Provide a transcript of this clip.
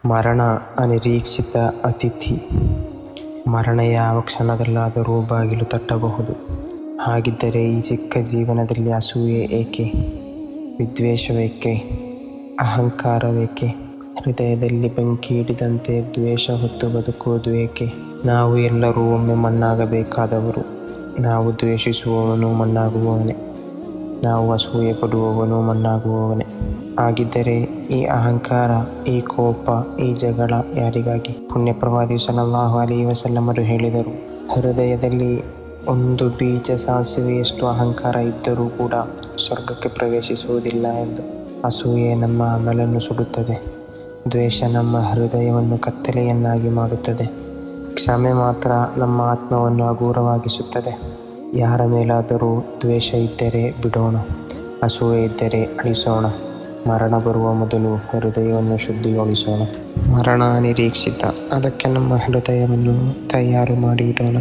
ಮರಣ ಅನಿರೀಕ್ಷಿತ ಅತಿಥಿ. ಮರಣ ಯಾವ ಕ್ಷಣದಲ್ಲಾದರೂ ಬಾಗಿಲು ತಟ್ಟಬಹುದು. ಹಾಗಿದ್ದರೆ ಈ ಚಿಕ್ಕ ಜೀವನದಲ್ಲಿ ಅಸೂಯೆ ಏಕೆ? ವಿದ್ವೇಷವೇಕೆ? ಅಹಂಕಾರವೇಕೆ? ಹೃದಯದಲ್ಲಿ ಬೆಂಕಿ ಹಿಡಿದಂತೆ ದ್ವೇಷ ಹೊತ್ತು ಬದುಕುವುದು ಏಕೆ? ನಾವು ಎಲ್ಲರೂ ಒಮ್ಮೆ ಮಣ್ಣಾಗಬೇಕಾದವರು. ನಾವು ದ್ವೇಷಿಸುವವನು ಮಣ್ಣಾಗುವವನೇ, ನಾವು ಅಸೂಯೆ ಪಡುವವನು ಮಣ್ಣಾಗುವವನೇ. ಆಗಿದ್ದರೆ ಈ ಅಹಂಕಾರ, ಈ ಕೋಪ, ಈ ಜಗಳ ಯಾರಿಗಾಗಿ? ಪುಣ್ಯ ಪ್ರವಾದಿ ಸಲ್ಲಲ್ಲಾಹು ಅಲೈಹಿ ವಸಲ್ಲಮರು ಹೇಳಿದರು, ಹೃದಯದಲ್ಲಿ ಒಂದು ಬೀಜ ಸಾಸಿವೆಯಷ್ಟು ಅಹಂಕಾರ ಇದ್ದರೂ ಕೂಡ ಸ್ವರ್ಗಕ್ಕೆ ಪ್ರವೇಶಿಸುವುದಿಲ್ಲ ಎಂದು. ಅಸೂಯೆ ನಮ್ಮ ಅಮಲನ್ನು ಸುಡುತ್ತದೆ. ದ್ವೇಷ ನಮ್ಮ ಹೃದಯವನ್ನು ಕತ್ತಲೆಯನ್ನಾಗಿ ಮಾಡುತ್ತದೆ. ಕ್ಷಮೆ ಮಾತ್ರ ನಮ್ಮ ಆತ್ಮವನ್ನು ಹಗುರವಾಗಿಸುತ್ತದೆ. ಯಾರ ಮೇಲಾದರೂ ದ್ವೇಷ ಇದ್ದರೆ ಬಿಡೋಣ, ಅಸೂಯೆ ಇದ್ದರೆ ಅಳಿಸೋಣ. ಮರಣ ಬರುವ ಮೊದಲು ಹೃದಯವನ್ನು ಶುದ್ಧಿಗೊಳಿಸೋಣ. ಮರಣ ಅನಿರೀಕ್ಷಿತ, ಅದಕ್ಕೆ ನಮ್ಮ ಹೃದಯವನ್ನು ತಯಾರು ಮಾಡಿ ಇಡೋಣ.